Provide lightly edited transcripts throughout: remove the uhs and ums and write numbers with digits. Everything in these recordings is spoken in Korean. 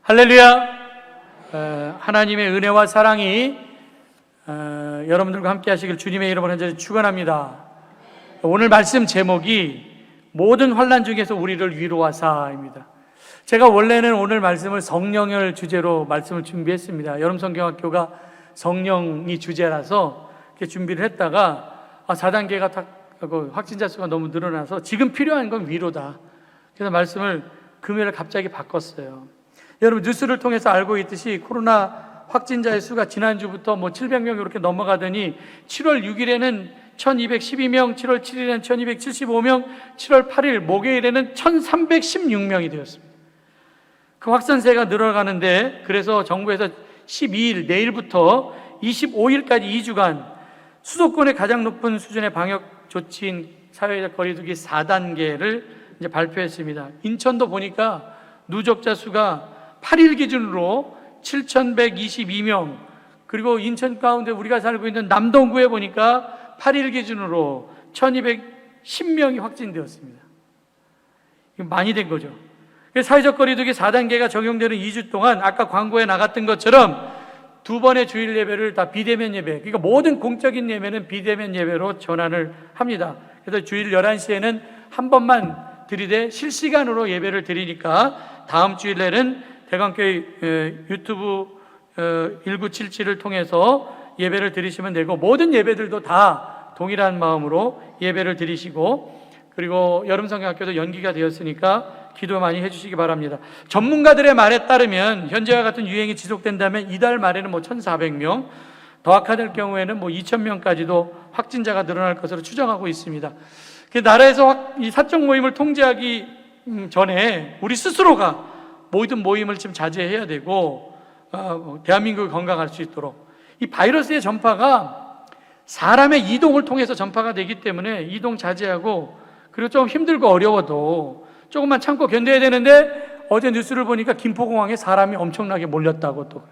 할렐루야. 하나님의 은혜와 사랑이 여러분들과 함께 하시길 주님의 이름으로 간절히 축원합니다. 오늘 말씀 제목이 모든 환난 중에서 우리를 위로하사입니다. 제가 원래는 오늘 말씀을 성령을 주제로 말씀을 준비했습니다. 여름성경학교가 성령이 주제라서 이렇게 준비를 했다가 4단계가 확진자 수가 너무 늘어나서 지금 필요한 건 위로다. 그래서 말씀을 금요일에 갑자기 바꿨어요. 여러분 뉴스를 통해서 알고 있듯이 코로나 확진자의 수가 지난주부터 700명 이렇게 넘어가더니 7월 6일에는 1212명, 7월 7일에는 1275명, 7월 8일 목요일에는 1316명이 되었습니다. 그 확산세가 늘어가는데, 그래서 정부에서 12일 내일부터 25일까지 2주간 수도권의 가장 높은 수준의 방역 조치인 사회적 거리두기 4단계를 이제 발표했습니다. 인천도 보니까 누적자 수가 8일 기준으로 7,122명, 그리고 인천 가운데 우리가 살고 있는 남동구에 보니까 8일 기준으로 1,210명이 확진되었습니다. 이거 많이 된 거죠. 사회적 거리두기 4단계가 적용되는 2주 동안 아까 광고에 나갔던 것처럼 2번의 주일 예배를 다 비대면 예배, 그러니까 모든 공적인 예배는 비대면 예배로 전환을 합니다. 그래서 주일 11시에는 한 번만 드리되 실시간으로 예배를 드리니까 다음 주일에는 대광교회 유튜브 1977을 통해서 예배를 드리시면 되고, 모든 예배들도 다 동일한 마음으로 예배를 드리시고, 그리고 여름성경학교도 연기가 되었으니까 기도 많이 해주시기 바랍니다. 전문가들의 말에 따르면 현재와 같은 유행이 지속된다면 이달 말에는 1,400명, 더 악화될 경우에는 2,000명까지도 확진자가 늘어날 것으로 추정하고 있습니다. 나라에서 이 사적 모임을 통제하기 전에 우리 스스로가 모든 모임을 지금 자제해야 되고, 대한민국이 건강할 수 있도록. 이 바이러스의 전파가 사람의 이동을 통해서 전파가 되기 때문에 이동 자제하고, 그리고 좀 힘들고 어려워도 조금만 참고 견뎌야 되는데, 어제 뉴스를 보니까 김포공항에 사람이 엄청나게 몰렸다고, 또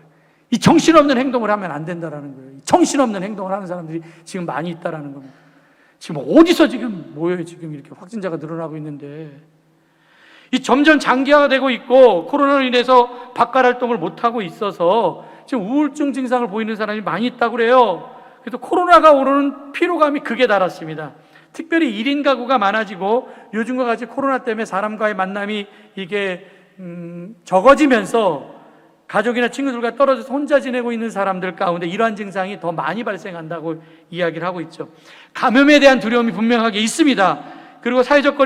이 정신없는 행동을 하면 안 된다라는 거예요. 정신없는 행동을 하는 사람들이 지금 많이 있다라는 겁니다. 지금 어디서 지금 모여요? 지금 이렇게 확진자가 늘어나고 있는데, 이 점점 장기화되고 있고, 코로나로 인해서 바깥 활동을 못하고 있어서 지금 우울증 증상을 보이는 사람이 많이 있다고 그래요. 그래서 코로나가 오르는 피로감이 극에 달았습니다. 특별히 1인 가구가 많아지고, 요즘과 같이 코로나 때문에 사람과의 만남이 이게 적어지면서 가족이나 친구들과 떨어져서 혼자 지내고 있는 사람들 가운데 이러한 증상이 더 많이 발생한다고 이야기를 하고 있죠. 감염에 대한 두려움이 분명하게 있습니다. 그리고 사회적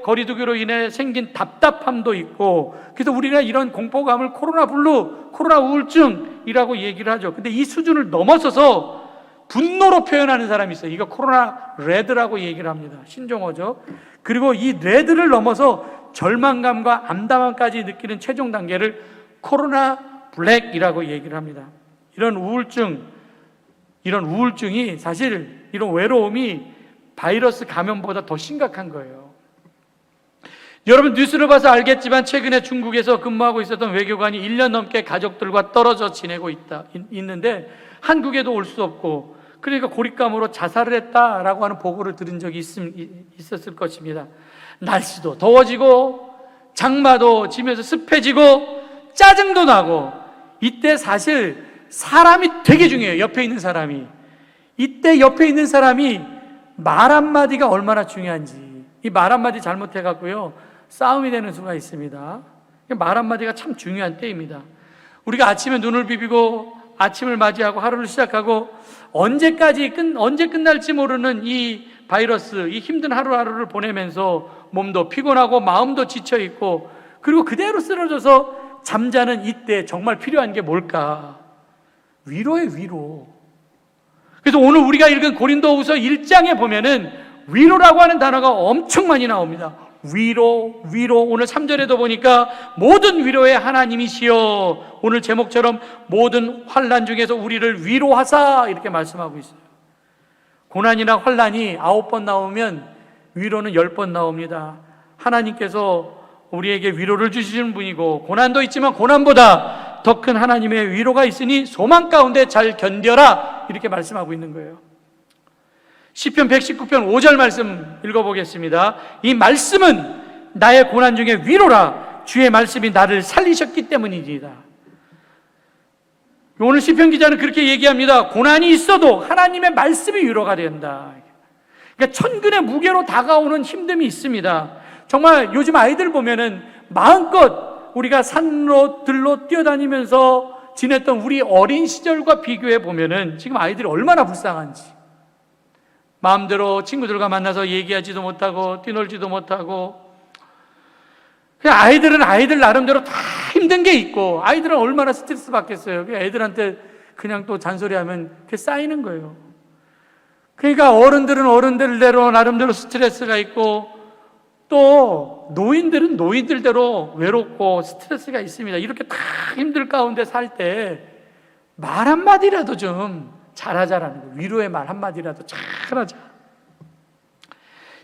거리두기로 인해 생긴 답답함도 있고, 그래서 우리가 이런 공포감을 코로나 블루, 코로나 우울증이라고 얘기를 하죠. 근데 이 수준을 넘어서서 분노로 표현하는 사람이 있어요. 이거 코로나 레드라고 얘기를 합니다. 신종어죠. 그리고 이 레드를 넘어서 절망감과 암담함까지 느끼는 최종 단계를 코로나 블랙이라고 얘기를 합니다. 이런 우울증이 사실, 이런 외로움이 바이러스 감염보다 더 심각한 거예요. 여러분 뉴스를 봐서 알겠지만 최근에 중국에서 근무하고 있었던 외교관이 1년 넘게 가족들과 떨어져 지내고 있는데 한국에도 올 수 없고, 그러니까 고립감으로 자살을 했다라고 하는 보고를 들은 적이 있었을 것입니다. 날씨도 더워지고, 장마도 지면서 습해지고, 짜증도 나고, 이때 사실 사람이 되게 중요해요. 옆에 있는 사람이. 이때 옆에 있는 사람이 말 한마디가 얼마나 중요한지. 이 말 한마디 잘못해갖고요, 싸움이 되는 수가 있습니다. 말 한마디가 참 중요한 때입니다. 우리가 아침에 눈을 비비고 아침을 맞이하고 하루를 시작하고, 언제 끝날지 모르는 이 바이러스, 이 힘든 하루하루를 보내면서 몸도 피곤하고 마음도 지쳐있고, 그리고 그대로 쓰러져서 잠자는 이때 정말 필요한 게 뭘까? 위로예요, 위로. 그래서 오늘 우리가 읽은 고린도후서 1장에 보면은 위로라고 하는 단어가 엄청 많이 나옵니다. 위로. 오늘 3절에도 보니까 모든 위로의 하나님이시여, 오늘 제목처럼 모든 환난 중에서 우리를 위로하사, 이렇게 말씀하고 있어요. 고난이나 환난이 9번 나오면 위로는 10번 나옵니다. 하나님께서 우리에게 위로를 주시는 분이고, 고난도 있지만 고난보다 더 큰 하나님의 위로가 있으니 소망 가운데 잘 견뎌라, 이렇게 말씀하고 있는 거예요. 시편 119편 5절 말씀 읽어보겠습니다. 이 말씀은 나의 고난 중에 위로라. 주의 말씀이 나를 살리셨기 때문입니다. 오늘 시편 기자는 그렇게 얘기합니다. 고난이 있어도 하나님의 말씀이 위로가 된다. 그러니까 천근의 무게로 다가오는 힘듦이 있습니다. 정말 요즘 아이들 보면은 마음껏 우리가 산로 들로 뛰어다니면서 지냈던 우리 어린 시절과 비교해 보면은 지금 아이들이 얼마나 불쌍한지, 마음대로 친구들과 만나서 얘기하지도 못하고 뛰놀지도 못하고, 그냥 아이들은 아이들 나름대로 다 힘든 게 있고, 아이들은 얼마나 스트레스 받겠어요. 애들한테 그냥 또 잔소리하면 그게 쌓이는 거예요. 그러니까 어른들은 어른들대로 나름대로 스트레스가 있고, 또 노인들은 노인들대로 외롭고 스트레스가 있습니다. 이렇게 다 힘들 가운데 살 때 말 한마디라도 좀 잘하자라는 거예요. 위로의 말 한마디라도 잘하자.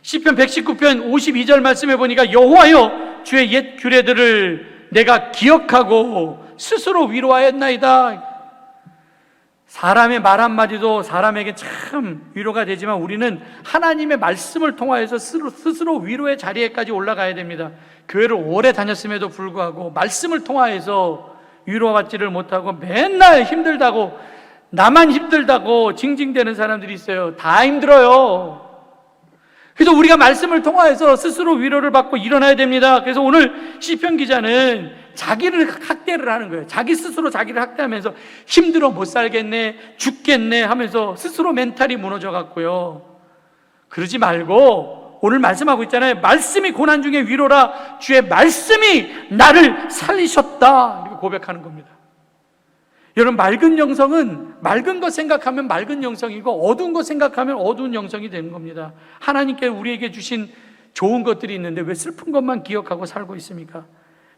시편 119편 52절 말씀해 보니까 여호와여 주의 옛 규례들을 내가 기억하고 스스로 위로하였나이다. 사람의 말 한마디도 사람에게 참 위로가 되지만 우리는 하나님의 말씀을 통하여서 스스로 위로의 자리에까지 올라가야 됩니다. 교회를 오래 다녔음에도 불구하고 말씀을 통하여서 위로받지를 못하고 맨날 힘들다고, 나만 힘들다고 징징대는 사람들이 있어요. 다 힘들어요. 그래서 우리가 말씀을 통하여서 스스로 위로를 받고 일어나야 됩니다. 그래서 오늘 시편 기자는 자기를 학대를 하는 거예요. 자기 스스로 자기를 학대하면서 힘들어 못 살겠네, 죽겠네 하면서 스스로 멘탈이 무너져 갔고요. 그러지 말고 오늘 말씀하고 있잖아요. 말씀이 고난 중에 위로라. 주의 말씀이 나를 살리셨다. 이렇게 고백하는 겁니다. 여러분, 맑은 영성은 맑은 것 생각하면 맑은 영성이고 어두운 것 생각하면 어두운 영성이 되는 겁니다. 하나님께 우리에게 주신 좋은 것들이 있는데 왜 슬픈 것만 기억하고 살고 있습니까?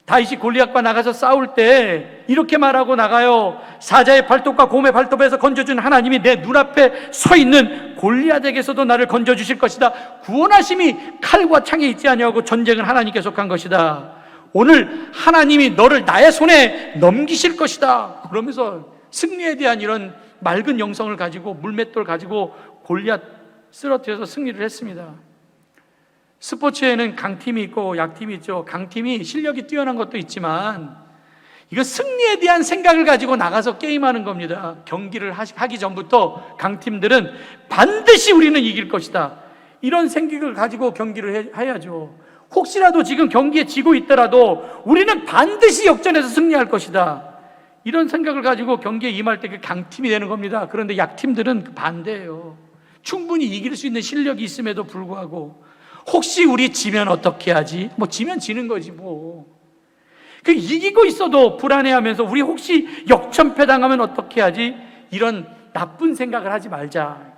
다윗이 골리앗과 나가서 싸울 때 이렇게 말하고 나가요. 사자의 발톱과 곰의 발톱에서 건져준 하나님이 내 눈앞에 서 있는 골리앗에게서도 나를 건져주실 것이다. 구원하심이 칼과 창에 있지 아니하고 전쟁은 하나님께 속한 것이다. 오늘 하나님이 너를 나의 손에 넘기실 것이다. 그러면서 승리에 대한 이런 맑은 영성을 가지고 물맷돌 가지고 골리앗 쓰러뜨려서 승리를 했습니다. 스포츠에는 강팀이 있고 약팀이 있죠. 강팀이 실력이 뛰어난 것도 있지만 이거 승리에 대한 생각을 가지고 나가서 게임하는 겁니다. 경기를 하기 전부터 강팀들은 반드시 우리는 이길 것이다. 이런 생각을 가지고 경기를 해야죠. 혹시라도 지금 경기에 지고 있더라도 우리는 반드시 역전해서 승리할 것이다. 이런 생각을 가지고 경기에 임할 때 그 강팀이 되는 겁니다. 그런데 약팀들은 반대예요. 충분히 이길 수 있는 실력이 있음에도 불구하고 혹시 우리 지면 어떻게 하지? 뭐 지면 지는 거지 뭐. 그 이기고 있어도 불안해하면서 우리 혹시 역전패당하면 어떻게 하지? 이런 나쁜 생각을 하지 말자.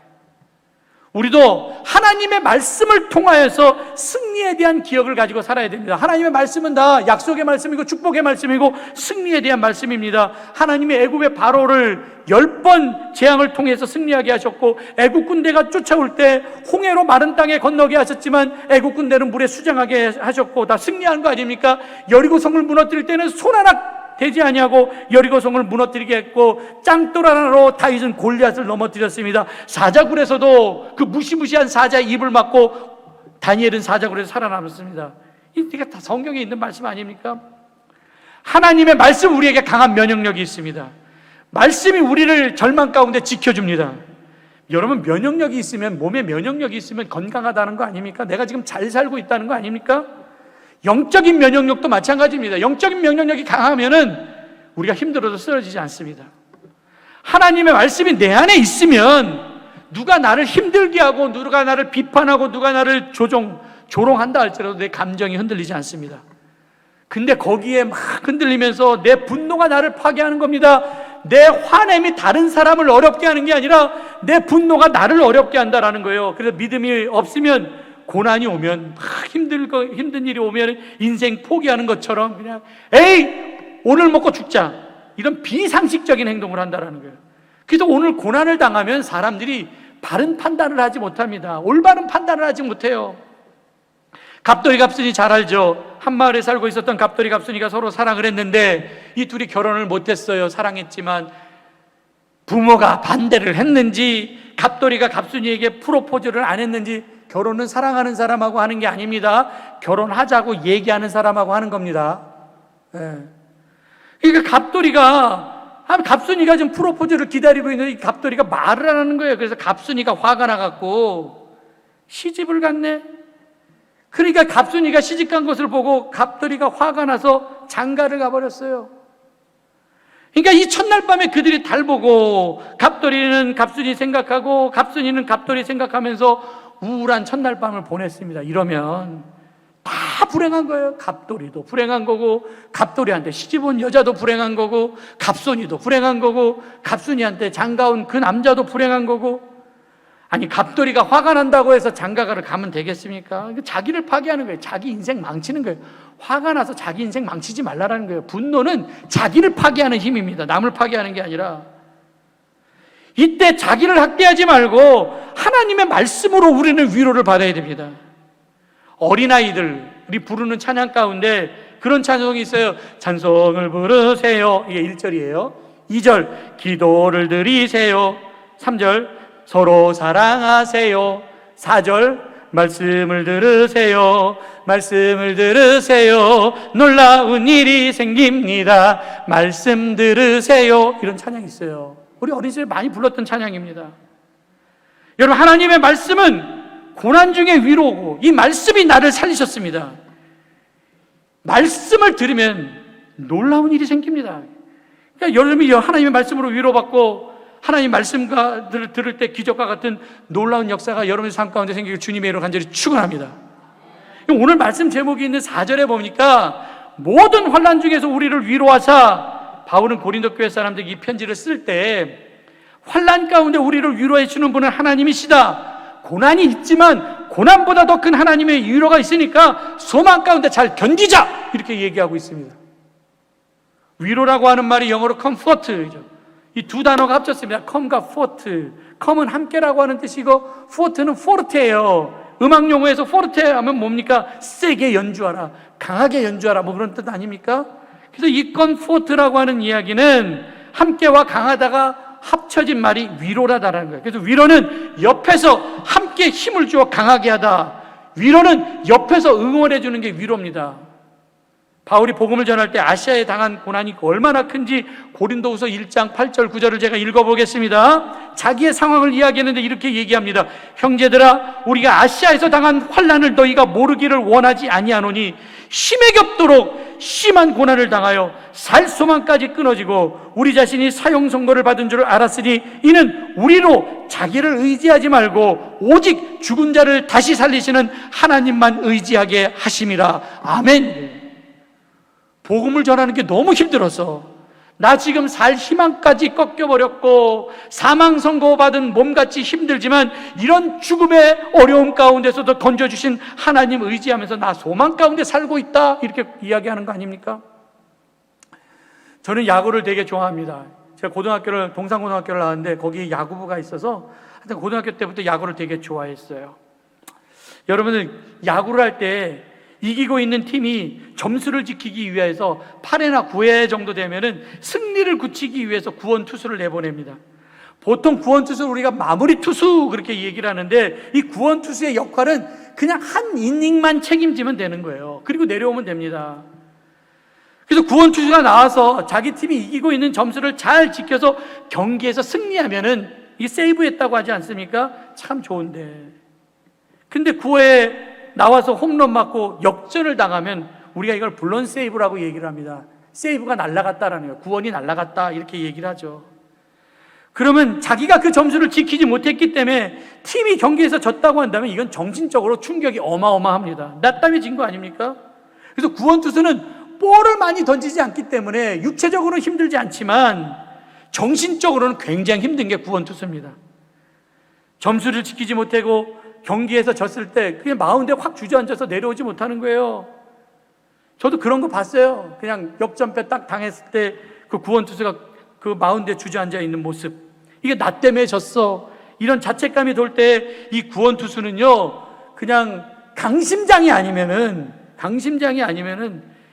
우리도 하나님의 말씀을 통하여서 승리에 대한 기억을 가지고 살아야 됩니다. 하나님의 말씀은 다 약속의 말씀이고 축복의 말씀이고 승리에 대한 말씀입니다. 하나님이 애굽의 바로를 10번 재앙을 통해서 승리하게 하셨고 애굽 군대가 쫓아올 때 홍해로 마른 땅에 건너게 하셨지만 애굽 군대는 물에 수장하게 하셨고 다 승리한 거 아닙니까? 여리고성을 무너뜨릴 때는 손 하나 되지 아니하고 여리고성을 무너뜨리게 했고 짱돌 하나로 다윗은 골리앗을 넘어뜨렸습니다. 사자굴에서도 그 무시무시한 사자의 입을 맞고 다니엘은 사자굴에서 살아남았습니다. 이게 다 성경에 있는 말씀 아닙니까? 하나님의 말씀, 우리에게 강한 면역력이 있습니다. 말씀이 우리를 절망 가운데 지켜줍니다. 여러분, 면역력이 있으면, 몸에 면역력이 있으면 건강하다는 거 아닙니까? 내가 지금 잘 살고 있다는 거 아닙니까? 영적인 면역력도 마찬가지입니다. 영적인 면역력이 강하면은 우리가 힘들어도 쓰러지지 않습니다. 하나님의 말씀이 내 안에 있으면 누가 나를 힘들게 하고 누가 나를 비판하고 누가 나를 조롱한다 할지라도 내 감정이 흔들리지 않습니다. 근데 거기에 막 흔들리면서 내 분노가 나를 파괴하는 겁니다. 내 화냄이 다른 사람을 어렵게 하는 게 아니라 내 분노가 나를 어렵게 한다라는 거예요. 그래서 믿음이 없으면 고난이 오면 힘든 일이 오면 인생 포기하는 것처럼 그냥 에이 오늘 먹고 죽자 이런 비상식적인 행동을 한다라는 거예요. 그래서 오늘 고난을 당하면 사람들이 바른 판단을 하지 못합니다. 올바른 판단을 하지 못해요. 갑돌이 갑순이 잘 알죠. 한 마을에 살고 있었던 갑돌이 갑순이가 서로 사랑을 했는데 이 둘이 결혼을 못했어요. 사랑했지만 부모가 반대를 했는지 갑돌이가 갑순이에게 프로포즈를 안 했는지, 결혼은 사랑하는 사람하고 하는 게 아닙니다. 결혼하자고 얘기하는 사람하고 하는 겁니다. 예. 그러니까 갑순이가 지금 프로포즈를 기다리고 있는데 이 갑돌이가 말을 안 하는 거예요. 그래서 갑순이가 화가 나갖고 시집을 갔네. 그러니까 갑순이가 시집 간 것을 보고 갑돌이가 화가 나서 장가를 가버렸어요. 그러니까 이 첫날 밤에 그들이 달 보고 갑돌이는 갑순이 생각하고 갑순이는 갑돌이 생각하면서 우울한 첫날 밤을 보냈습니다. 이러면 다 불행한 거예요. 갑돌이도 불행한 거고, 갑돌이한테 시집 온 여자도 불행한 거고, 갑순이도 불행한 거고, 갑순이한테 장가 온 그 남자도 불행한 거고. 아니, 갑돌이가 화가 난다고 해서 장가를 가면 되겠습니까? 자기를 파괴하는 거예요. 자기 인생 망치는 거예요. 화가 나서 자기 인생 망치지 말라라는 거예요. 분노는 자기를 파괴하는 힘입니다. 남을 파괴하는 게 아니라. 이때 자기를 학대하지 말고 하나님의 말씀으로 우리는 위로를 받아야 됩니다. 어린아이들이 부르는 찬양 가운데 그런 찬송이 있어요. 찬송을 부르세요. 이게 1절이에요. 2절 기도를 드리세요. 3절 서로 사랑하세요. 4절 말씀을 들으세요. 말씀을 들으세요. 놀라운 일이 생깁니다. 말씀 들으세요. 이런 찬양이 있어요. 우리 어린 시절에 많이 불렀던 찬양입니다. 여러분, 하나님의 말씀은 고난 중에 위로고 이 말씀이 나를 살리셨습니다. 말씀을 들으면 놀라운 일이 생깁니다. 그러니까 여러분이 하나님의 말씀으로 위로받고 하나님 말씀과 들을 때 기적과 같은 놀라운 역사가 여러분의 삶 가운데 생기길 주님의 이름으로 간절히 축원합니다. 오늘 말씀 제목이 있는 4절에 보니까 모든 환난 중에서 우리를 위로하사, 바울은 고린도 교회 사람들에게 이 편지를 쓸 때 환난 가운데 우리를 위로해 주는 분은 하나님이시다. 고난이 있지만 고난보다 더 큰 하나님의 위로가 있으니까 소망 가운데 잘 견디자, 이렇게 얘기하고 있습니다. 위로라고 하는 말이 영어로 comfort죠. 이 두 단어가 합쳤습니다. com과 fort. com은 함께라고 하는 뜻이고 fort는 forte예요. 음악 용어에서 forte 하면 뭡니까? 세게 연주하라, 강하게 연주하라, 뭐 그런 뜻 아닙니까? 그래서 이 comfort라고 하는 이야기는 함께와 강하다가 합쳐진 말이 위로라다라는 거예요. 그래서 위로는 옆에서 함께 힘을 주어 강하게 하다. 위로는 옆에서 응원해 주는 게 위로입니다. 바울이 복음을 전할 때 아시아에 당한 고난이 얼마나 큰지 고린도후서 1장 8절 9절을 제가 읽어보겠습니다. 자기의 상황을 이야기했는데 이렇게 얘기합니다. 형제들아, 우리가 아시아에서 당한 환난을 너희가 모르기를 원하지 아니하노니 심에 겹도록 심한 고난을 당하여 살 소망까지 끊어지고 우리 자신이 사형 선고를 받은 줄 알았으니 이는 우리로 자기를 의지하지 말고 오직 죽은 자를 다시 살리시는 하나님만 의지하게 하심이라. 아멘. 복음을 전하는 게 너무 힘들어서 나 지금 살 희망까지 꺾여버렸고 사망 선고받은 몸같이 힘들지만 이런 죽음의 어려움 가운데서도 건져주신 하나님 의지하면서 나 소망 가운데 살고 있다, 이렇게 이야기하는 거 아닙니까? 저는 야구를 되게 좋아합니다. 제가 동산고등학교를 나왔는데 거기 야구부가 있어서 하여튼 고등학교 때부터 야구를 되게 좋아했어요. 여러분들, 야구를 할 때 이기고 있는 팀이 점수를 지키기 위해서 8회나 9회 정도 되면은 승리를 굳히기 위해서 구원 투수를 내보냅니다. 보통 구원 투수를 우리가 마무리 투수 그렇게 얘기를 하는데 이 구원 투수의 역할은 그냥 한 이닝만 책임지면 되는 거예요. 그리고 내려오면 됩니다. 그래서 구원 투수가 나와서 자기 팀이 이기고 있는 점수를 잘 지켜서 경기에서 승리하면은 이 세이브했다고 하지 않습니까? 참 좋은데. 근데 9회에 나와서 홈런 맞고 역전을 당하면 우리가 이걸 블론 세이브라고 얘기를 합니다. 세이브가 날아갔다라는 거예요. 구원이 날아갔다, 이렇게 얘기를 하죠. 그러면 자기가 그 점수를 지키지 못했기 때문에 팀이 경기에서 졌다고 한다면 이건 정신적으로 충격이 어마어마합니다. 나 때문에 진 거 아닙니까? 그래서 구원 투수는 볼을 많이 던지지 않기 때문에 육체적으로는 힘들지 않지만 정신적으로는 굉장히 힘든 게 구원 투수입니다. 점수를 지키지 못하고 경기에서 졌을 때 그냥 마운드에 확 주저앉아서 내려오지 못하는 거예요. 저도 그런 거 봤어요. 그냥 역전패 딱 당했을 때 그 구원 투수가 그 마운드에 주저앉아 있는 모습, 이게 나 때문에 졌어, 이런 자책감이 돌 때 이 구원 투수는요, 그냥 강심장이 아니면은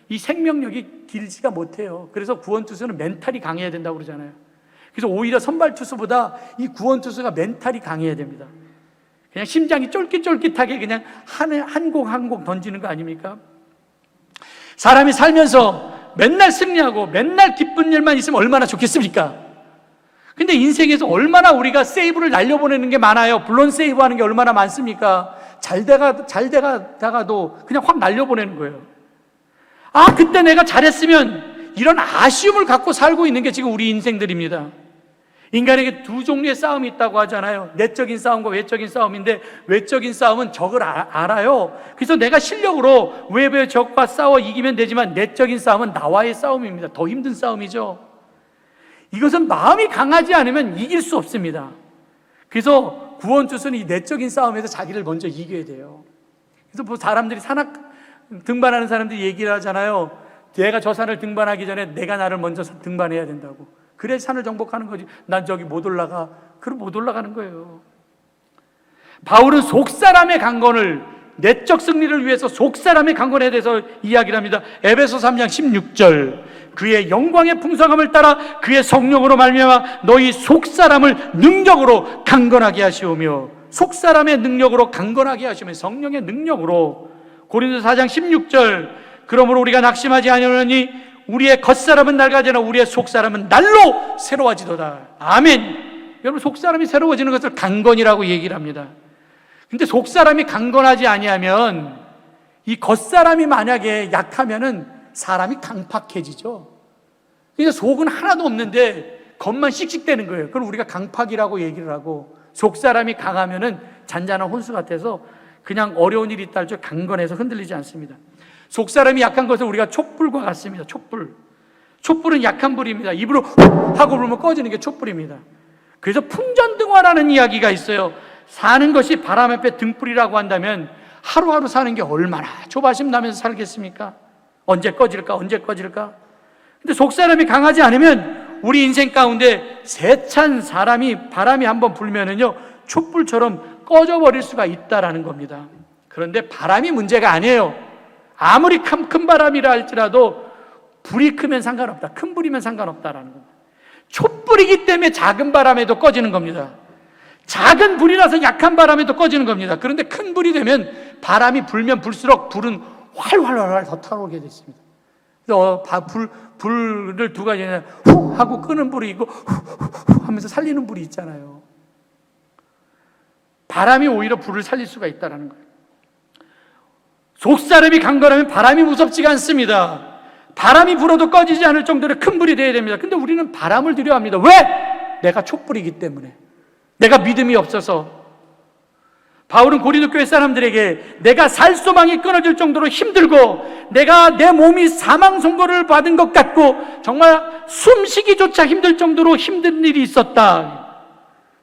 이 생명력이 길지가 못해요. 그래서 구원 투수는 멘탈이 강해야 된다고 그러잖아요. 그래서 오히려 선발 투수보다 이 구원 투수가 멘탈이 강해야 됩니다. 그냥 심장이 쫄깃쫄깃하게 그냥 한 곡 한 곡 던지는 거 아닙니까? 사람이 살면서 맨날 승리하고 맨날 기쁜 일만 있으면 얼마나 좋겠습니까? 근데 인생에서 얼마나 우리가 세이브를 날려보내는 게 많아요. 물론 세이브하는 게 얼마나 많습니까? 잘 되다가도 그냥 확 날려보내는 거예요. 아, 그때 내가 잘했으면, 이런 아쉬움을 갖고 살고 있는 게 지금 우리 인생들입니다. 인간에게 두 종류의 싸움이 있다고 하잖아요. 내적인 싸움과 외적인 싸움인데, 외적인 싸움은 적을 알아요. 그래서 내가 실력으로 외부의 적과 싸워 이기면 되지만, 내적인 싸움은 나와의 싸움입니다. 더 힘든 싸움이죠. 이것은 마음이 강하지 않으면 이길 수 없습니다. 그래서 구원투수는 이 내적인 싸움에서 자기를 먼저 이겨야 돼요. 그래서 뭐 사람들이 산악 등반하는 사람들이 얘기를 하잖아요. 내가 저 산을 등반하기 전에 내가 나를 먼저 등반해야 된다고. 그래 산을 정복하는 거지. 난 저기 못 올라가. 그럼 못 올라가는 거예요. 바울은 속사람의 강건을, 내적 승리를 위해서 속사람의 강건에 대해서 이야기를 합니다. 에베소 3장 16절, 그의 영광의 풍성함을 따라 그의 성령으로 말미암아 너희 속사람을 능력으로 강건하게 하시오며, 속사람의 능력으로 강건하게 하시며, 성령의 능력으로. 고린도서 4장 16절, 그러므로 우리가 낙심하지 아니하노니 우리의 겉사람은 낡아지나 우리의 속사람은 날로 새로워지도다. 아멘. 여러분, 속사람이 새로워지는 것을 강건이라고 얘기를 합니다. 근데 속사람이 강건하지 아니하면, 이 겉사람이 만약에 약하면은 사람이 강팍해지죠. 그러니까 속은 하나도 없는데 겉만 씩씩대는 거예요. 그걸 우리가 강팍이라고 얘기를 하고, 속사람이 강하면은 잔잔한 혼수 같아서 그냥 어려운 일이 있다 할지라도 강건해서 흔들리지 않습니다. 속사람이 약한 것은 우리가 촛불과 같습니다. 촛불은 약한 불입니다. 입으로 훅 하고 불면 꺼지는 게 촛불입니다. 그래서 풍전등화라는 이야기가 있어요. 사는 것이 바람 앞에 등불이라고 한다면 하루하루 사는 게 얼마나 조바심 나면서 살겠습니까? 언제 꺼질까? 근데 속사람이 강하지 않으면 우리 인생 가운데 세찬 바람이 한번 불면은요, 촛불처럼 꺼져버릴 수가 있다라는 겁니다. 그런데 바람이 문제가 아니에요. 아무리 큰 바람이라 할지라도 불이 크면 상관없다. 큰 불이면 상관없다라는 겁니다. 촛불이기 때문에 작은 바람에도 꺼지는 겁니다. 작은 불이 나서 약한 바람에도 꺼지는 겁니다. 그런데 큰 불이 되면, 바람이 불면 불수록 불은 활활 더 타오르게 됐습니다. 그래서 불을 두 가지냐, 후 하고 끄는 불이 있고 후 하면서 살리는 불이 있잖아요. 바람이 오히려 불을 살릴 수가 있다는 거예요. 속사람이 강건하면 바람이 무섭지가 않습니다. 바람이 불어도 꺼지지 않을 정도로 큰 불이 되어야 됩니다. 근데 우리는 바람을 두려워합니다. 왜? 내가 촛불이기 때문에, 내가 믿음이 없어서. 바울은 고린도 교회 사람들에게 내가 살 소망이 끊어질 정도로 힘들고, 내가 내 몸이 사망 선고를 받은 것 같고, 정말 숨쉬기조차 힘들 정도로 힘든 일이 있었다.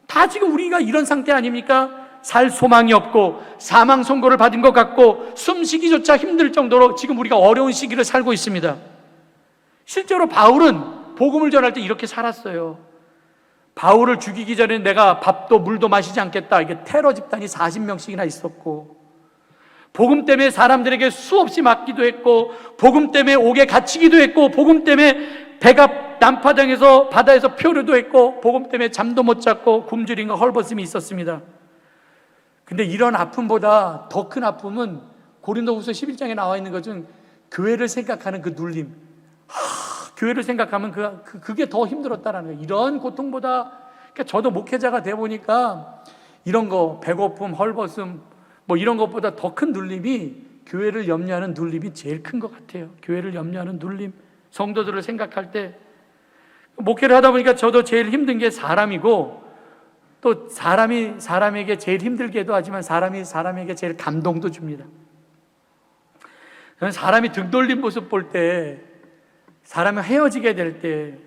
다 지금 우리가 이런 상태 아닙니까? 살 소망이 없고 사망 선고를 받은 것 같고 숨쉬기조차 힘들 정도로 지금 우리가 어려운 시기를 살고 있습니다. 실제로 바울은 복음을 전할 때 이렇게 살았어요. 바울을 죽이기 전에 내가 밥도 물도 마시지 않겠다. 이게 테러 집단이 40명씩이나 있었고, 복음 때문에 사람들에게 수없이 맞기도 했고, 복음 때문에 옥에 갇히기도 했고, 복음 때문에 배가 난파당해서 바다에서 표류도 했고, 복음 때문에 잠도 못 잤고 굶주림과 헐벗음이 있었습니다. 근데 이런 아픔보다 더 큰 아픔은 고린도후서 11장에 나와 있는 것은 교회를 생각하는 그 눌림. 교회를 생각하면 그게 더 힘들었다라는 거예요. 이런 고통보다. 그러니까 저도 목회자가 돼 보니까 이런 거, 배고픔, 헐벗음 뭐 이런 것보다 더 큰 눌림이, 교회를 염려하는 눌림이 제일 큰 것 같아요. 교회를 염려하는 눌림, 성도들을 생각할 때. 목회를 하다 보니까 저도 제일 힘든 게 사람이고, 또 사람에게 제일 힘들게도 하지만 사람에게 제일 감동도 줍니다. 저는 사람이 등 돌린 모습 볼 때, 사람이 헤어지게 될 때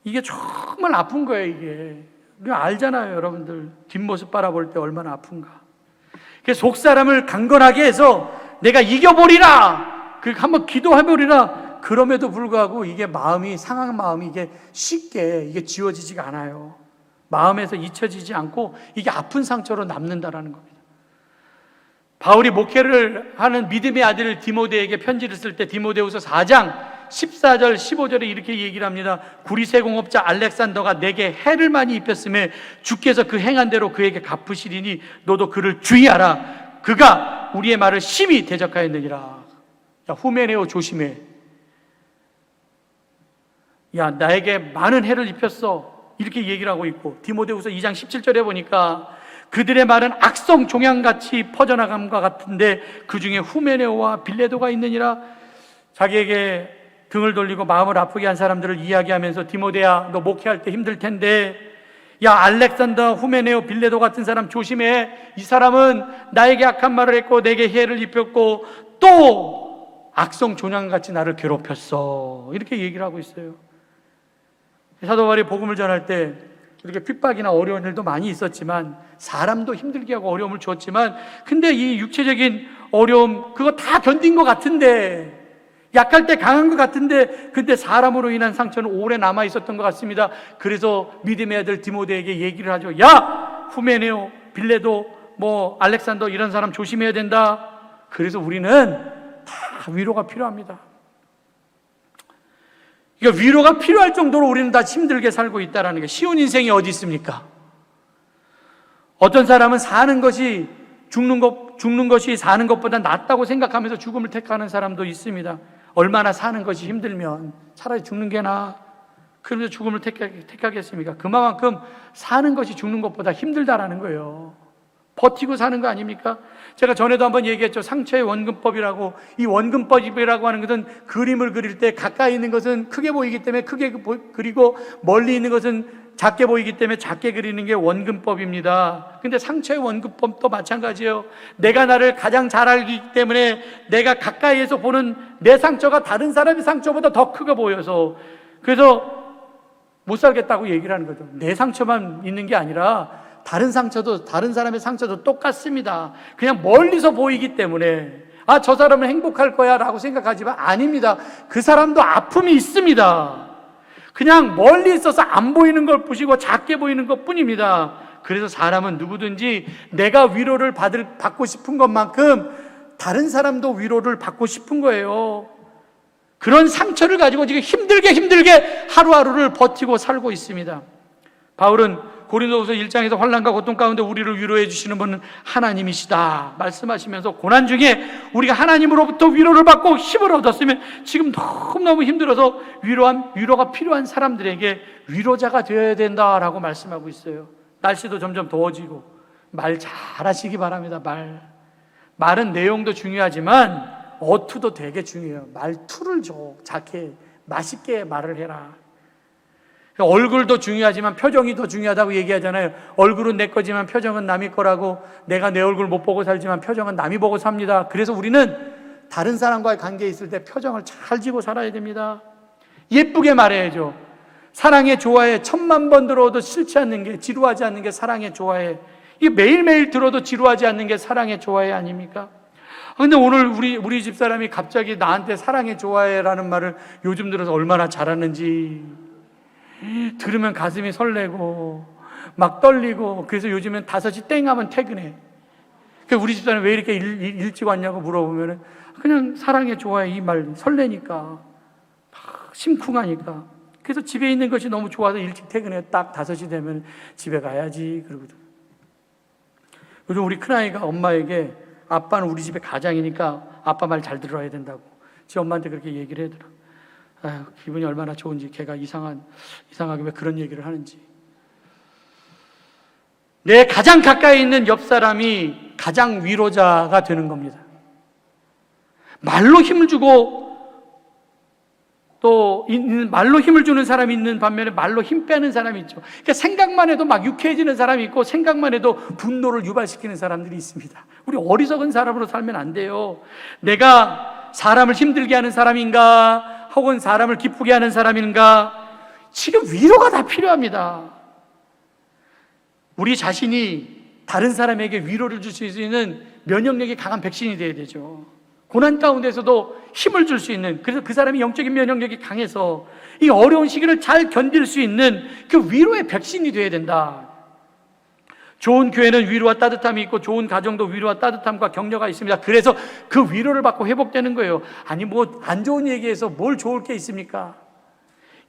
이게 정말 아픈 거예요. 이게 알잖아요, 여러분들. 뒷모습 바라볼 때 얼마나 아픈가. 그래서 속사람을 강건하게 해서 내가 이겨버리라, 한번 기도해버리라. 그럼에도 불구하고 이게 상한 마음이 이게 쉽게 이게 지워지지가 않아요. 마음에서 잊혀지지 않고 이게 아픈 상처로 남는다라는 겁니다. 바울이 목회를 하는 믿음의 아들 디모데에게 편지를 쓸 때 디모데후서 4장 14절 15절에 이렇게 얘기를 합니다. 구리세공업자 알렉산더가 내게 해를 많이 입혔음에 주께서 그 행한 대로 그에게 갚으시리니 너도 그를 주의하라. 그가 우리의 말을 심히 대적하였느니라. 자, 후메네오 조심해. 야, 나에게 많은 해를 입혔어, 이렇게 얘기를 하고 있고, 디모데후서 2장 17절에 보니까 그들의 말은 악성 종양같이 퍼져나감과 같은데 그 중에 후메네오와 빌레도가 있느니라. 자기에게 등을 돌리고 마음을 아프게 한 사람들을 이야기하면서, 디모데야, 너 목회할 때 힘들 텐데, 야, 알렉산더, 후메네오, 빌레도 같은 사람 조심해. 이 사람은 나에게 악한 말을 했고 내게 해를 입혔고 또 악성 종양같이 나를 괴롭혔어, 이렇게 얘기를 하고 있어요. 사도 바울이 복음을 전할 때 이렇게 핍박이나 어려운 일도 많이 있었지만, 사람도 힘들게 하고 어려움을 줬지만, 근데 이 육체적인 어려움 그거 다 견딘 것 같은데, 약할 때 강한 것 같은데, 근데 사람으로 인한 상처는 오래 남아 있었던 것 같습니다. 그래서 믿음의 아들 디모데에게 얘기를 하죠. 야, 후메네오, 빌레도, 알렉산더 이런 사람 조심해야 된다. 그래서 우리는 다 위로가 필요합니다. 그러니까 위로가 필요할 정도로 우리는 다 힘들게 살고 있다는 게, 쉬운 인생이 어디 있습니까? 어떤 사람은 사는 것이 죽는 것이 사는 것보다 낫다고 생각하면서 죽음을 택하는 사람도 있습니다. 얼마나 사는 것이 힘들면 차라리 죽는 게 나아, 그러면서 죽음을 택하겠습니까? 그만큼 사는 것이 죽는 것보다 힘들다라는 거예요. 버티고 사는 거 아닙니까? 제가 전에도 한번 얘기했죠. 상처의 원근법이라고. 이 원근법이라고 하는 것은 그림을 그릴 때 가까이 있는 것은 크게 보이기 때문에 크게 그리고 멀리 있는 것은 작게 보이기 때문에 작게 그리는 게 원근법입니다. 근데 상처의 원근법도 마찬가지예요. 내가 나를 가장 잘 알기 때문에 내가 가까이에서 보는 내 상처가 다른 사람의 상처보다 더 크게 보여서, 그래서 못 살겠다고 얘기를 하는 거죠. 내 상처만 있는 게 아니라 다른 상처도, 다른 사람의 상처도 똑같습니다. 그냥 멀리서 보이기 때문에 저 사람은 행복할 거야 라고 생각하지만 아닙니다. 그 사람도 아픔이 있습니다. 그냥 멀리 있어서 안 보이는 걸 보시고 작게 보이는 것 뿐입니다. 그래서 사람은 누구든지 내가 위로를 받고 싶은 것만큼 다른 사람도 위로를 받고 싶은 거예요. 그런 상처를 가지고 지금 힘들게 하루하루를 버티고 살고 있습니다. 바울은 고린도후서 1장에서 환난과 고통 가운데 우리를 위로해 주시는 분은 하나님이시다 말씀하시면서, 고난 중에 우리가 하나님으로부터 위로를 받고 힘을 얻었으면 지금 너무너무 힘들어서 위로가 필요한 사람들에게 위로자가 되어야 된다라고 말씀하고 있어요. 날씨도 점점 더워지고 말 잘하시기 바랍니다. 말은 내용도 중요하지만 어투도 되게 중요해요. 말투를 작게 맛있게 말을 해라. 얼굴도 중요하지만 표정이 더 중요하다고 얘기하잖아요. 얼굴은 내 거지만 표정은 남의 거라고. 내가 내 얼굴 못 보고 살지만 표정은 남이 보고 삽니다. 그래서 우리는 다른 사람과의 관계에 있을 때 표정을 잘 지고 살아야 됩니다. 예쁘게 말해야죠. 사랑해, 좋아해 1000만 번 들어도 싫지 않는 게, 지루하지 않는 게 사랑해, 좋아해. 이게 매일매일 들어도 지루하지 않는 게 사랑해, 좋아해 아닙니까? 근데 오늘 우리 집사람이 갑자기 나한테 사랑해, 좋아해라는 말을 요즘 들어서 얼마나 잘하는지 들으면 가슴이 설레고 막 떨리고, 그래서 요즘엔 5시 땡 하면 퇴근해. 우리 집사람이 왜 이렇게 일찍 왔냐고 물어보면 그냥 사랑해, 좋아해 이 말 설레니까, 심쿵하니까. 그래서 집에 있는 것이 너무 좋아서 일찍 퇴근해. 딱 5시 되면 집에 가야지 그러거든. 요즘 우리 큰아이가 엄마에게, 아빠는 우리 집의 가장이니까 아빠 말 잘 들어야 된다고 지 엄마한테 그렇게 얘기를 하더라. 기분이 얼마나 좋은지, 걔가 이상하게 왜 그런 얘기를 하는지. 내 가장 가까이 있는 옆 사람이 가장 위로자가 되는 겁니다. 말로 힘을 주고 또 말로 힘을 주는 사람이 있는 반면에 말로 힘 빼는 사람이 있죠. 그러니까 생각만 해도 막 유쾌해지는 사람이 있고, 생각만 해도 분노를 유발시키는 사람들이 있습니다. 우리 어리석은 사람으로 살면 안 돼요. 내가 사람을 힘들게 하는 사람인가, 혹은 사람을 기쁘게 하는 사람인가? 지금 위로가 다 필요합니다. 우리 자신이 다른 사람에게 위로를 줄 수 있는 면역력이 강한 백신이 되어야 되죠. 고난 가운데서도 힘을 줄 수 있는, 그래서 그 사람이 영적인 면역력이 강해서 이 어려운 시기를 잘 견딜 수 있는 그 위로의 백신이 되어야 된다. 좋은 교회는 위로와 따뜻함이 있고, 좋은 가정도 위로와 따뜻함과 격려가 있습니다. 그래서 그 위로를 받고 회복되는 거예요. 아니 안 좋은 얘기에서 뭘 좋을 게 있습니까?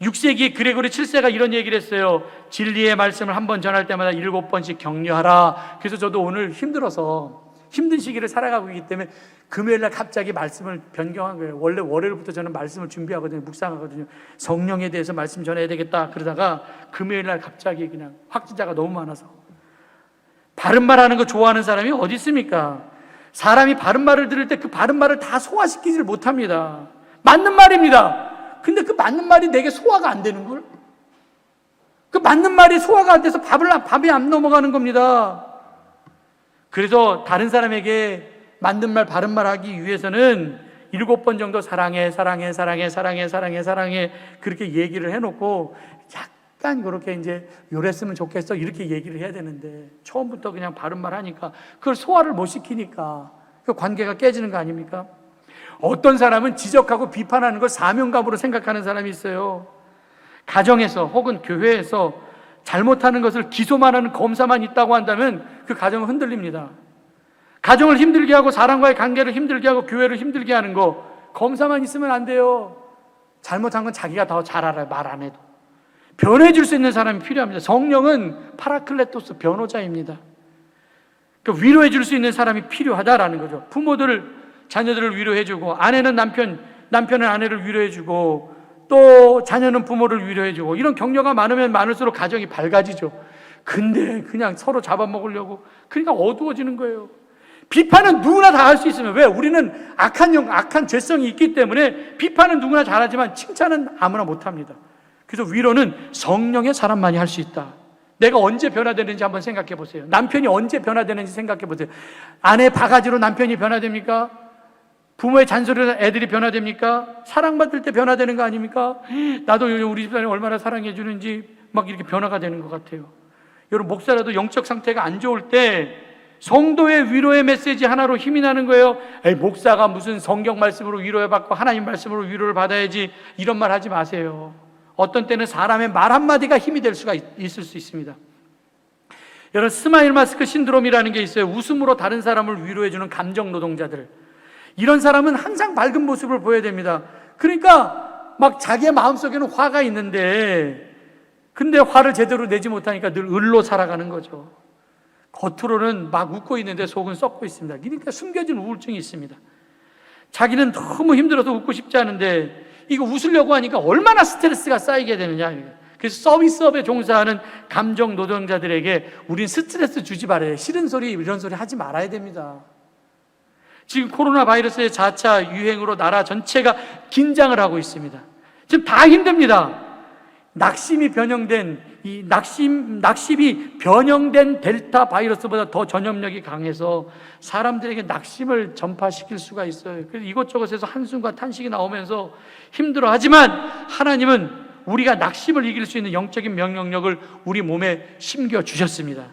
6세기 그레고리 7세가 이런 얘기를 했어요. 진리의 말씀을 한 번 전할 때마다 7번씩 격려하라. 그래서 저도 오늘 힘들어서 힘든 시기를 살아가고 있기 때문에 금요일 날 갑자기 말씀을 변경한 거예요. 원래 월요일부터 저는 말씀을 준비하거든요. 묵상하거든요. 성령에 대해서 말씀 전해야 되겠다 그러다가 금요일 날 갑자기 그냥 확진자가 너무 많아서. 바른 말 하는 거 좋아하는 사람이 어디 있습니까? 사람이 바른 말을 들을 때 그 바른 말을 다 소화시키질 못합니다. 맞는 말입니다. 근데 그 맞는 말이 내게 소화가 안 되는 걸? 그 맞는 말이 소화가 안 돼서 밥이 안 넘어가는 겁니다. 그래서 다른 사람에게 맞는 말, 바른 말 하기 위해서는 7번 정도 사랑해 그렇게 얘기를 해놓고 약간 그렇게 이제 요랬으면 좋겠어 이렇게 얘기를 해야 되는데 처음부터 그냥 바른 말 하니까 그걸 소화를 못 시키니까 그 관계가 깨지는 거 아닙니까? 어떤 사람은 지적하고 비판하는 걸 사명감으로 생각하는 사람이 있어요. 가정에서 혹은 교회에서 잘못하는 것을 기소만 하는 검사만 있다고 한다면 그 가정은 흔들립니다. 가정을 힘들게 하고 사람과의 관계를 힘들게 하고 교회를 힘들게 하는 거 검사만 있으면 안 돼요. 잘못한 건 자기가 더 잘 알아요. 말 안 해도. 변해줄 수 있는 사람이 필요합니다. 성령은 파라클레토스 변호자입니다. 그러니까 위로해 줄 수 있는 사람이 필요하다라는 거죠. 부모들 자녀들을 위로해주고 아내는 남편은 아내를 위로해주고 또 자녀는 부모를 위로해주고 이런 격려가 많으면 많을수록 가정이 밝아지죠. 근데 그냥 서로 잡아먹으려고 그러니까 어두워지는 거예요. 비판은 누구나 다 할 수 있으면 왜? 우리는 악한 죄성이 있기 때문에 비판은 누구나 잘하지만 칭찬은 아무나 못합니다. 그래서 위로는 성령의 사람만이 할 수 있다. 내가 언제 변화되는지 한번 생각해 보세요. 남편이 언제 변화되는지 생각해 보세요. 아내 바가지로 남편이 변화됩니까? 부모의 잔소리로 애들이 변화됩니까? 사랑받을 때 변화되는 거 아닙니까? 나도 요즘 우리 집사람이 얼마나 사랑해 주는지 막 이렇게 변화가 되는 것 같아요. 여러분 목사라도 영적 상태가 안 좋을 때 성도의 위로의 메시지 하나로 힘이 나는 거예요. 에이, 목사가 무슨 성경 말씀으로 위로해 받고 하나님 말씀으로 위로를 받아야지 이런 말 하지 마세요. 어떤 때는 사람의 말 한마디가 힘이 될 수가 있을 수 있습니다. 여러분 스마일 마스크 신드롬이라는 게 있어요. 웃음으로 다른 사람을 위로해 주는 감정 노동자들. 이런 사람은 항상 밝은 모습을 보여야 됩니다. 그러니까 막 자기의 마음속에는 화가 있는데 근데 화를 제대로 내지 못하니까 늘 을로 살아가는 거죠. 겉으로는 막 웃고 있는데 속은 썩고 있습니다. 그러니까 숨겨진 우울증이 있습니다. 자기는 너무 힘들어서 웃고 싶지 않은데 이거 웃으려고 하니까 얼마나 스트레스가 쌓이게 되느냐. 그래서 서비스업에 종사하는 감정 노동자들에게 우린 스트레스 주지 말아요. 싫은 소리 이런 소리 하지 말아야 됩니다. 지금 코로나 바이러스의 4차 유행으로 나라 전체가 긴장을 하고 있습니다. 지금 다 힘듭니다. 낙심이 변형된 델타 바이러스보다 더 전염력이 강해서 사람들에게 낙심을 전파시킬 수가 있어요. 그래서 이곳저곳에서 한숨과 탄식이 나오면서 힘들어하지만 하나님은 우리가 낙심을 이길 수 있는 영적인 명령력을 우리 몸에 심겨 주셨습니다.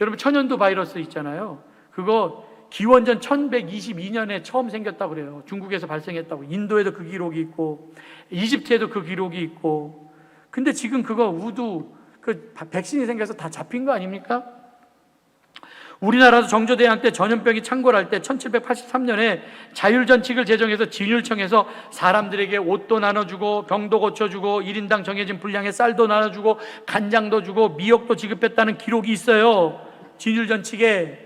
여러분 천연두 바이러스 있잖아요. 그거 기원전 1122년에 처음 생겼다고 그래요. 중국에서 발생했다고. 인도에도 그 기록이 있고 이집트에도 그 기록이 있고. 근데 지금 그거 우두 그 백신이 생겨서 다 잡힌 거 아닙니까? 우리나라도 정조대왕 때 전염병이 창궐할 때 1783년에 자율전칙을 제정해서 진율청에서 사람들에게 옷도 나눠주고 병도 고쳐주고 1인당 정해진 분량의 쌀도 나눠주고 간장도 주고 미역도 지급했다는 기록이 있어요. 진율전칙에.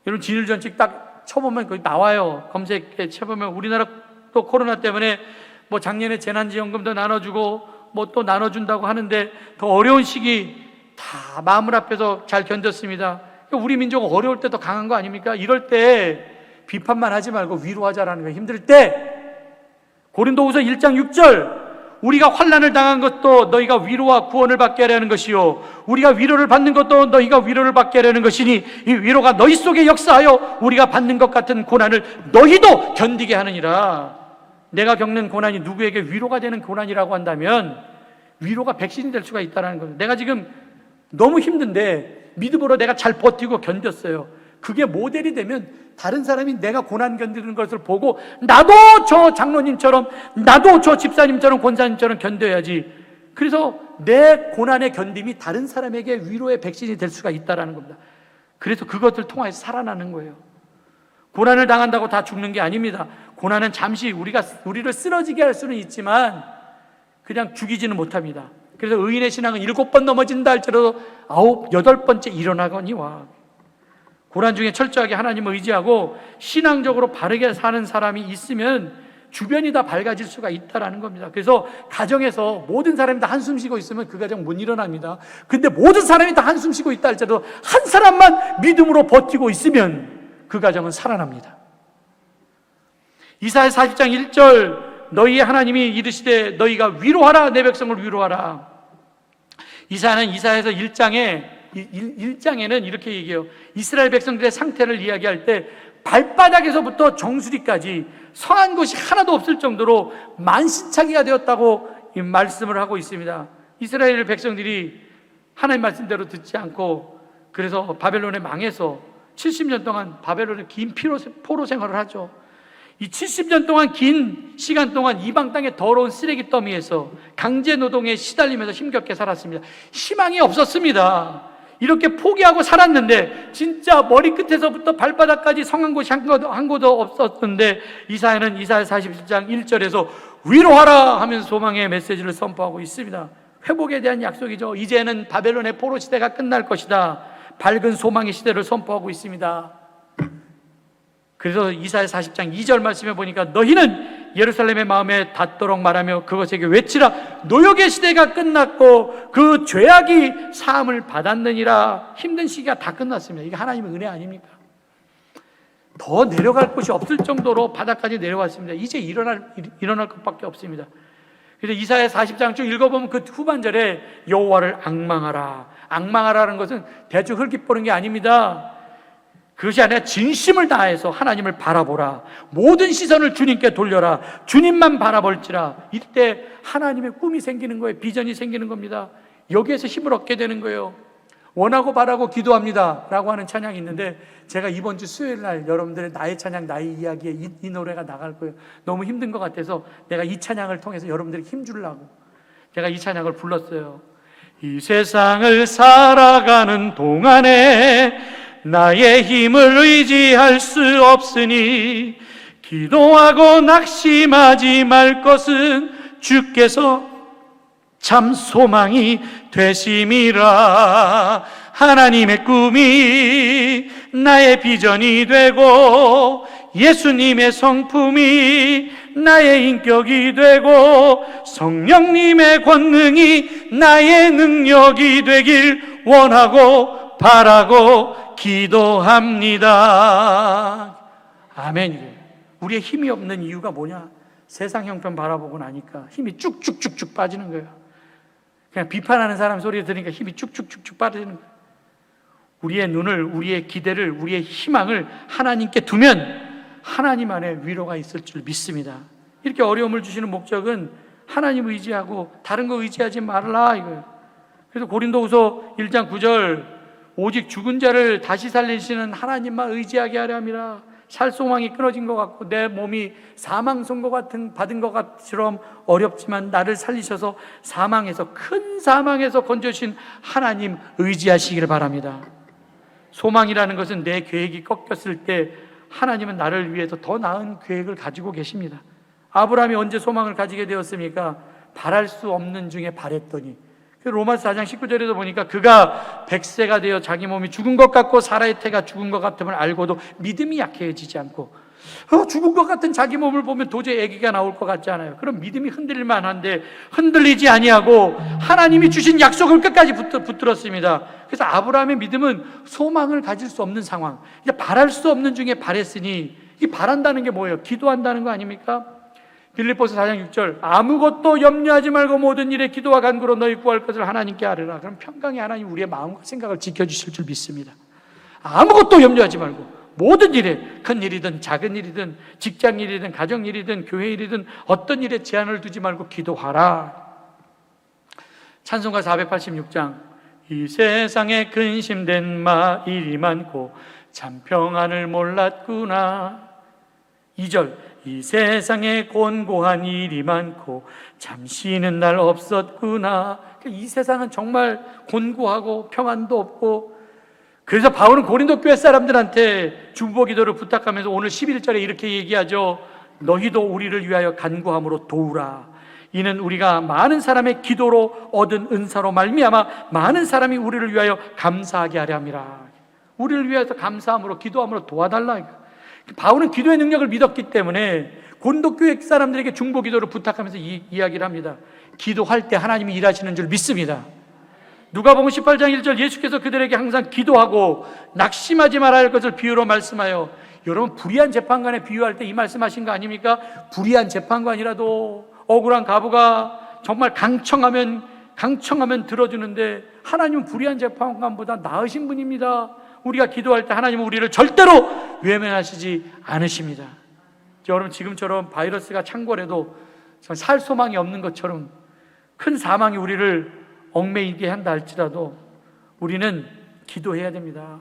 여러분 진율전칙 딱 쳐보면 거기 나와요. 검색해 쳐보면 우리나라 또 코로나 때문에 뭐 작년에 재난지원금도 나눠주고 뭐 또 나눠준다고 하는데 더 어려운 시기 다 마음을 앞에서 잘 견뎠습니다. 우리 민족은 어려울 때 더 강한 거 아닙니까? 이럴 때 비판만 하지 말고 위로하자라는 거예요. 힘들 때 고린도후서 1장 6절 우리가 환난을 당한 것도 너희가 위로와 구원을 받게 하려는 것이요 우리가 위로를 받는 것도 너희가 위로를 받게 하려는 것이니 이 위로가 너희 속에 역사하여 우리가 받는 것 같은 고난을 너희도 견디게 하느니라. 내가 겪는 고난이 누구에게 위로가 되는 고난이라고 한다면 위로가 백신이 될 수가 있다는 거예요. 내가 지금 너무 힘든데 믿음으로 내가 잘 버티고 견뎠어요. 그게 모델이 되면 다른 사람이 내가 고난 견디는 것을 보고 나도 저 장로님처럼 나도 저 집사님처럼 권사님처럼 견뎌야지. 그래서 내 고난의 견딤이 다른 사람에게 위로의 백신이 될 수가 있다는 겁니다. 그래서 그것을 통해서 살아나는 거예요. 고난을 당한다고 다 죽는 게 아닙니다. 고난은 잠시 우리를 쓰러지게 할 수는 있지만 그냥 죽이지는 못합니다. 그래서 의인의 신앙은 7번 넘어진다 할지라도 8번째 일어나거니와 고난 중에 철저하게 하나님을 의지하고 신앙적으로 바르게 사는 사람이 있으면 주변이 다 밝아질 수가 있다는 겁니다. 그래서 가정에서 모든 사람이 다 한숨 쉬고 있으면 그 가정 못 일어납니다. 근데 모든 사람이 다 한숨 쉬고 있다 할지라도 한 사람만 믿음으로 버티고 있으면 그 가정은 살아납니다. 이사야 40장 1절, 너희의 하나님이 이르시되 너희가 위로하라, 내 백성을 위로하라. 이사야는 이사야에서 1장에는 이렇게 얘기해요. 이스라엘 백성들의 상태를 이야기할 때 발바닥에서부터 정수리까지 성한 곳이 하나도 없을 정도로 만신창이가 되었다고 말씀을 하고 있습니다. 이스라엘 백성들이 하나님 말씀대로 듣지 않고 그래서 바벨론에 망해서 70년 동안 바벨론에 긴 포로 생활을 하죠. 이 70년 동안 긴 시간 동안 이방 땅의 더러운 쓰레기 더미에서 강제 노동에 시달리면서 힘겹게 살았습니다. 희망이 없었습니다. 이렇게 포기하고 살았는데 진짜 머리끝에서부터 발바닥까지 성한 곳이 한 곳도 없었는데 이사야는 이사야 47장 1절에서 위로하라 하면서 소망의 메시지를 선포하고 있습니다. 회복에 대한 약속이죠. 이제는 바벨론의 포로 시대가 끝날 것이다. 밝은 소망의 시대를 선포하고 있습니다. 그래서 이사야 40장 2절 말씀에 보니까 너희는 예루살렘의 마음에 닿도록 말하며 그것에게 외치라. 노역의 시대가 끝났고 그 죄악이 사함을 받았느니라. 힘든 시기가 다 끝났습니다. 이게 하나님의 은혜 아닙니까? 더 내려갈 곳이 없을 정도로 바닥까지 내려왔습니다. 이제 일어날 것밖에 없습니다. 그래서 이사야 40장 쭉 읽어보면 그 후반절에 여호와를 앙망하라. 앙망하라는 것은 대충 흙이 보는 게 아닙니다. 그것이 아니라 진심을 다해서 하나님을 바라보라. 모든 시선을 주님께 돌려라. 주님만 바라볼지라. 이때 하나님의 꿈이 생기는 거예요. 비전이 생기는 겁니다. 여기에서 힘을 얻게 되는 거예요. 원하고 바라고 기도합니다 라고 하는 찬양이 있는데 제가 이번 주 수요일 날 여러분들의 나의 찬양 나의 이야기에 이 노래가 나갈 거예요. 너무 힘든 것 같아서 내가 이 찬양을 통해서 여러분들에게 힘 주려고 제가 이 찬양을 불렀어요. 이 세상을 살아가는 동안에 나의 힘을 의지할 수 없으니 기도하고 낙심하지 말 것은 주께서 참 소망이 되심이라. 하나님의 꿈이 나의 비전이 되고 예수님의 성품이 나의 인격이 되고 성령님의 권능이 나의 능력이 되길 원하고 바라고 기도합니다. 아멘. 우리의 힘이 없는 이유가 뭐냐? 세상 형편 바라보고 나니까 힘이 쭉쭉쭉쭉 빠지는 거예요. 그냥 비판하는 사람 소리 들으니까 힘이 쭉쭉쭉쭉 빠지는 거예요. 우리의 눈을, 우리의 기대를, 우리의 희망을 하나님께 두면 하나님 안에 위로가 있을 줄 믿습니다. 이렇게 어려움을 주시는 목적은 하나님 의지하고 다른 거 의지하지 말라 이거예요. 그래서 고린도후서 1장 9절 오직 죽은 자를 다시 살리시는 하나님만 의지하게 하려 함이라. 살 소망이 끊어진 것 같고 내 몸이 사망 선고 받은 것 같처럼 어렵지만 나를 살리셔서 사망에서 큰 사망에서 건져주신 하나님 의지하시기를 바랍니다. 소망이라는 것은 내 계획이 꺾였을 때 하나님은 나를 위해서 더 나은 계획을 가지고 계십니다. 아브라함이 언제 소망을 가지게 되었습니까? 바랄 수 없는 중에 바랬더니 로마서 4장 19절에도 보니까 그가 100세가 되어 자기 몸이 죽은 것 같고 사라의 태가 죽은 것 같음을 알고도 믿음이 약해지지 않고 죽은 것 같은 자기 몸을 보면 도저히 아기가 나올 것 같지 않아요. 그럼 믿음이 흔들릴 만한데 흔들리지 아니하고 하나님이 주신 약속을 끝까지 붙들었습니다. 그래서 아브라함의 믿음은 소망을 가질 수 없는 상황, 이제 바랄 수 없는 중에 바랬으니 이 바란다는 게 뭐예요? 기도한다는 거 아닙니까? 빌립보서 4장 6절 아무것도 염려하지 말고 모든 일에 기도와 간구로 너희 구할 것을 하나님께 아뢰라. 그럼 평강의 하나님 우리의 마음과 생각을 지켜주실 줄 믿습니다. 아무것도 염려하지 말고 모든 일에 큰 일이든 작은 일이든 직장 일이든 가정 일이든 교회 일이든 어떤 일에 제한을 두지 말고 기도하라. 찬송가 486장 이 세상에 근심된 일이 많고 참 평안을 몰랐구나. 2절 이 세상에 곤고한 일이 많고 참 쉬는 날 없었구나. 이 세상은 정말 곤고하고 평안도 없고 그래서 바울은 고린도 교회 사람들한테 중보 기도를 부탁하면서 오늘 11절에 이렇게 얘기하죠. 너희도 우리를 위하여 간구함으로 도우라. 이는 우리가 많은 사람의 기도로 얻은 은사로 말미암아 많은 사람이 우리를 위하여 감사하게 하려 함이라. 우리를 위해서 감사함으로 기도함으로 도와달라. 바울은 기도의 능력을 믿었기 때문에 고린도 교회 사람들에게 중보 기도를 부탁하면서 이야기를 합니다. 기도할 때 하나님이 일하시는 줄 믿습니다. 누가복음 18장 1절, 예수께서 그들에게 항상 기도하고 낙심하지 말아야 할 것을 비유로 말씀하여, 여러분 불의한 재판관에 비유할 때 이 말씀하신 거 아닙니까? 불의한 재판관이라도 억울한 가부가 정말 강청하면 들어주는데, 하나님은 불의한 재판관보다 나으신 분입니다. 우리가 기도할 때 하나님은 우리를 절대로 외면하시지 않으십니다. 여러분, 지금처럼 바이러스가 창궐해도 살 소망이 없는 것처럼 큰 사망이 우리를 얽매이게 한다 할지라도 우리는 기도해야 됩니다.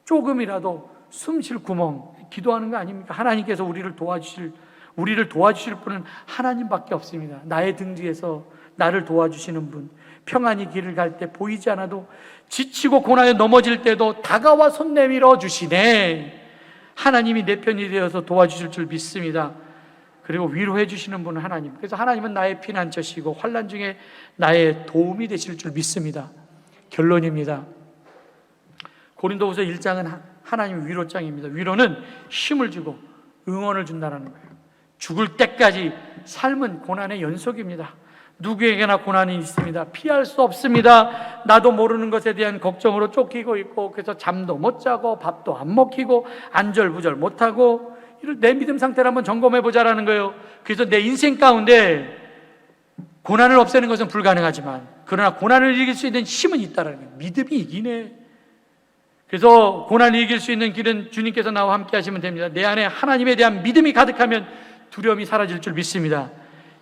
조금이라도 숨 쉴 구멍, 기도하는 거 아닙니까? 하나님께서 우리를 도와주실 분은 하나님밖에 없습니다. 나의 등 뒤에서 나를 도와주시는 분, 평안히 길을 갈 때 보이지 않아도, 지치고 고난에 넘어질 때도 다가와 손 내밀어 주시네. 하나님이 내 편이 되어서 도와주실 줄 믿습니다. 그리고 위로해 주시는 분은 하나님. 그래서 하나님은 나의 피난처시고 환난 중에 나의 도움이 되실 줄 믿습니다. 결론입니다. 고린도후서 1장은 하나님의 위로장입니다. 위로는 힘을 주고 응원을 준다는 거예요. 죽을 때까지 삶은 고난의 연속입니다. 누구에게나 고난이 있습니다. 피할 수 없습니다. 나도 모르는 것에 대한 걱정으로 쫓기고 있고, 그래서 잠도 못 자고 밥도 안 먹히고 안절부절 못하고, 이럴 내 믿음 상태를 한번 점검해 보자라는 거예요. 그래서 내 인생 가운데 고난을 없애는 것은 불가능하지만, 그러나 고난을 이길 수 있는 힘은 있다라는 거예요. 믿음이 이기네. 그래서 고난을 이길 수 있는 길은 주님께서 나와 함께 하시면 됩니다. 내 안에 하나님에 대한 믿음이 가득하면 두려움이 사라질 줄 믿습니다.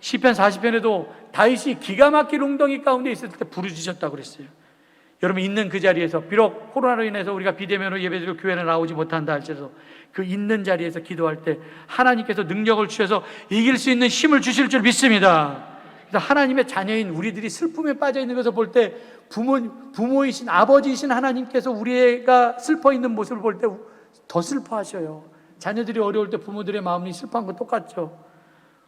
시편 40편에도 다윗이 기가 막힌 웅덩이 가운데 있을 때 부르짖었다고 그랬어요. 여러분, 있는 그 자리에서, 비록 코로나로 인해서 우리가 비대면으로 예배드리고 교회에 나오지 못한다 할지라도 그 있는 자리에서 기도할 때 하나님께서 능력을 주셔서 이길 수 있는 힘을 주실 줄 믿습니다. 그래서 하나님의 자녀인 우리들이 슬픔에 빠져 있는 것을 볼 때, 부모이신 아버지이신 하나님께서 우리가 슬퍼 있는 모습을 볼 때 더 슬퍼하셔요. 자녀들이 어려울 때 부모들의 마음이 슬퍼한 거 똑같죠.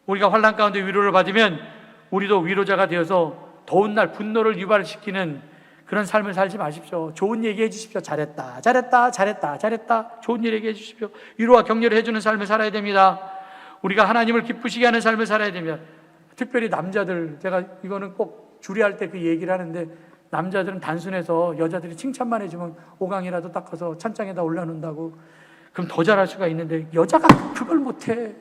우리가 환난 가운데 위로를 받으면 우리도 위로자가 되어서 더운 날 분노를 유발시키는 그런 삶을 살지 마십시오. 좋은 얘기 해주십시오. 잘했다, 잘했다, 잘했다, 잘했다. 좋은 일 얘기해 주십시오. 위로와 격려를 해주는 삶을 살아야 됩니다. 우리가 하나님을 기쁘시게 하는 삶을 살아야 됩니다. 특별히 남자들, 제가 이거는 꼭 주례할 때 그 얘기를 하는데, 남자들은 단순해서 여자들이 칭찬만 해주면 오강이라도 닦아서 찬장에다 올려놓는다고, 그럼 더 잘할 수가 있는데 여자가 그걸 못해.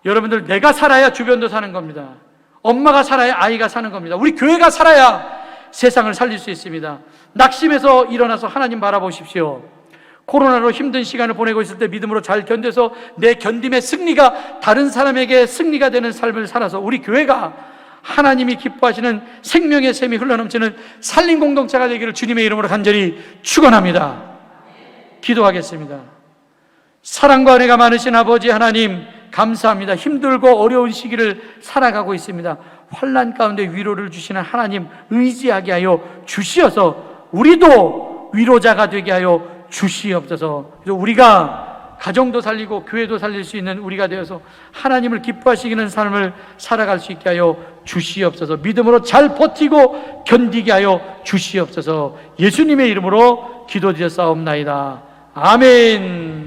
여러분들, 내가 살아야 주변도 사는 겁니다. 엄마가 살아야 아이가 사는 겁니다. 우리 교회가 살아야 세상을 살릴 수 있습니다. 낙심해서 일어나서 하나님 바라보십시오. 코로나로 힘든 시간을 보내고 있을 때 믿음으로 잘 견뎌서 내 견딤의 승리가 다른 사람에게 승리가 되는 삶을 살아서 우리 교회가 하나님이 기뻐하시는 생명의 샘이 흘러넘치는 살림 공동체가 되기를 주님의 이름으로 간절히 축원합니다. 기도하겠습니다. 사랑과 은혜가 많으신 아버지 하나님, 감사합니다. 힘들고 어려운 시기를 살아가고 있습니다. 환난 가운데 위로를 주시는 하나님 의지하게 하여 주시어서 우리도 위로자가 되게 하여 주시옵소서. 그래서 우리가 가정도 살리고 교회도 살릴 수 있는 우리가 되어서 하나님을 기뻐하시는 삶을 살아갈 수 있게 하여 주시옵소서. 믿음으로 잘 버티고 견디게 하여 주시옵소서. 예수님의 이름으로 기도드렸사옵나이다. 아멘.